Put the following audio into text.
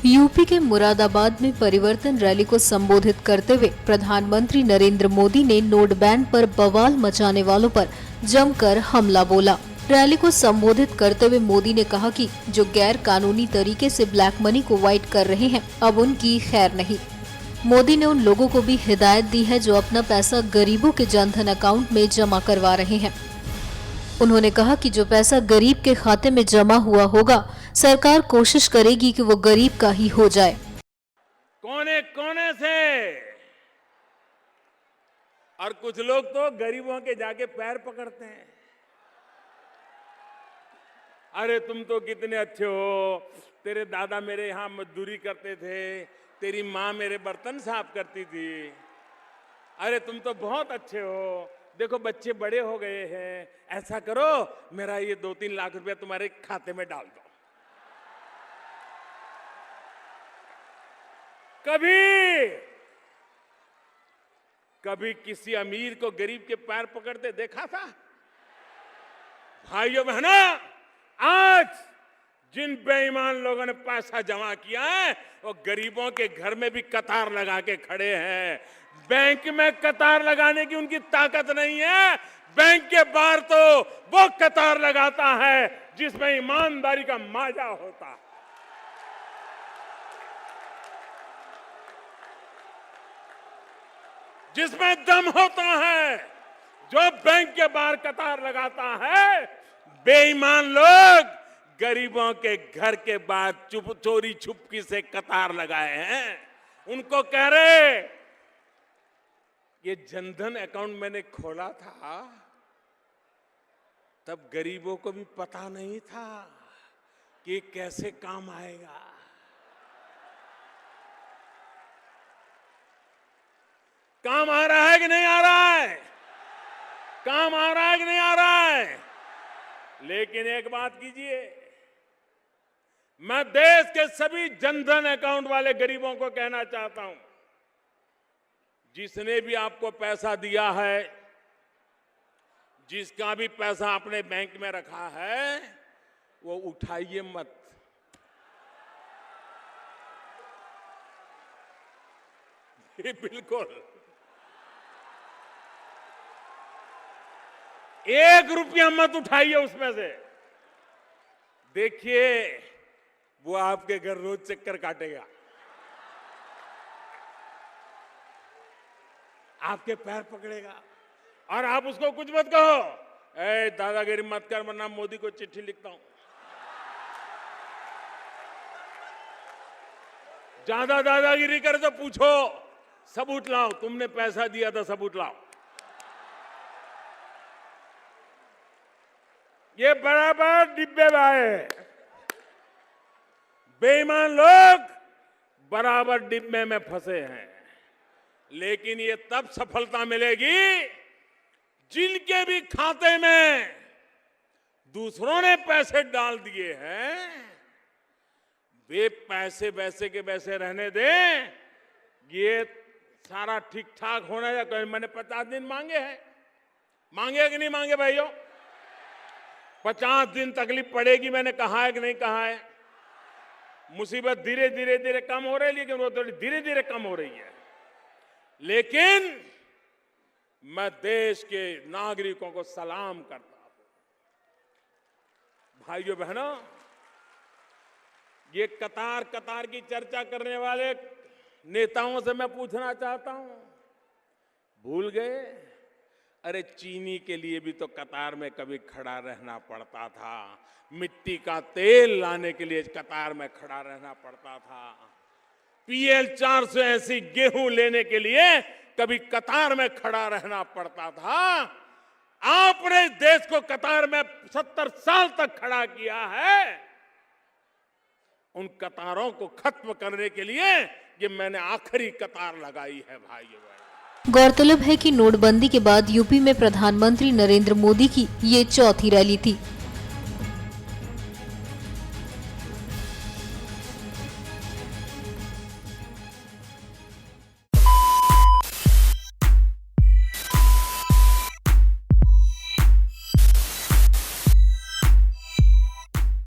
UP के मुरादाबाद में परिवर्तन रैली को संबोधित करते हुए प्रधानमंत्री नरेंद्र मोदी ने नोट बैन पर बवाल मचाने वालों पर जमकर हमला बोला। रैली को संबोधित करते हुए मोदी ने कहा कि जो गैर कानूनी तरीके से ब्लैक मनी को वाइट कर रहे हैं, अब उनकी खैर नहीं। मोदी ने उन लोगों को भी हिदायत दी है जो अपना पैसा गरीबों के जनधन अकाउंट में जमा करवा रहे हैं। उन्होंने कहा कि जो पैसा गरीब के खाते में जमा हुआ होगा, सरकार कोशिश करेगी कि वो गरीब का ही हो जाए। कोने कोने से और कुछ लोग तो गरीबों के जाके पैर पकड़ते हैं। अरे तुम तो कितने अच्छे हो, तेरे दादा मेरे यहाँ मजदूरी करते थे, तेरी माँ मेरे बर्तन साफ करती थी। अरे तुम तो बहुत अच्छे हो, देखो बच्चे बड़े हो गए हैं, ऐसा करो मेरा ये 2-3 लाख रुपया तुम्हारे खाते में डाल दो। कभी किसी अमीर को गरीब के पैर पकड़ते देखा था? भाइयों बहनों, आज जिन बेईमान लोगों ने पैसा जमा किया है वो गरीबों के घर में भी कतार लगा के खड़े हैं। बैंक में कतार लगाने की उनकी ताकत नहीं है, बैंक के बाहर तो वो कतार लगाता है जिसमें ईमानदारी का माजा होता है। जिसमें दम होता है, जो बैंक के बाहर कतार लगाता है। बेईमान लोग गरीबों के घर के बाहर चोरी छुपकी से कतार लगाए हैं। उनको कह रहे, ये जनधन अकाउंट मैंने खोला था तब गरीबों को भी पता नहीं था कि ये कैसे काम आएगा। काम आ रहा है कि नहीं आ रहा है? काम आ रहा है कि नहीं आ रहा है? लेकिन एक बात कीजिए, मैं देश के सभी जनधन अकाउंट वाले गरीबों को कहना चाहता हूं, जिसने भी आपको पैसा दिया है, जिसका भी पैसा अपने बैंक में रखा है, वो उठाइए मत। बिल्कुल 1 रुपया मत उठाइए उसमें से। देखिए वो आपके घर रोज चक्कर काटेगा, आपके पैर पकड़ेगा और आप उसको कुछ मत कहो, ए दादागिरी मत कर वरना मोदी को चिट्ठी लिखता हूं। ज्यादा दादागिरी करे तो पूछो, सबूत लाओ, तुमने पैसा दिया था सबूत लाओ। ये बराबर डिब्बे बाए, बेईमान लोग बराबर डिब्बे में फंसे हैं। लेकिन ये तब सफलता मिलेगी जिनके भी खाते में दूसरों ने पैसे डाल दिए हैं, वे पैसे वैसे के वैसे रहने दें। ये सारा ठीक ठाक होना चाहिए। मैंने 50 दिन मांगे हैं, मांगे कि नहीं मांगे भाइयों? 50 दिन तकलीफ पड़ेगी, मैंने कहा है कि नहीं कहा है? मुसीबत धीरे धीरे कम हो रही है, लेकिन वो थोड़ी धीरे धीरे कम हो रही है। लेकिन मैं देश के नागरिकों को सलाम करता हूं। भाइयों बहनों, ये कतार की चर्चा करने वाले नेताओं से मैं पूछना चाहता हूं, भूल गए? अरे चीनी के लिए भी तो कतार में कभी खड़ा रहना पड़ता था, मिट्टी का तेल लाने के लिए कतार में खड़ा रहना पड़ता था, PL 480 गेहूं लेने के लिए कभी कतार में खड़ा रहना पड़ता था। आपने देश को कतार में 70 साल तक खड़ा किया है। उन कतारों को खत्म करने के लिए ये मैंने आखिरी कतार लगाई है भाइयों। गौरतलब है कि नोटबंदी के बाद यूपी में प्रधानमंत्री नरेंद्र मोदी की ये चौथी रैली थी।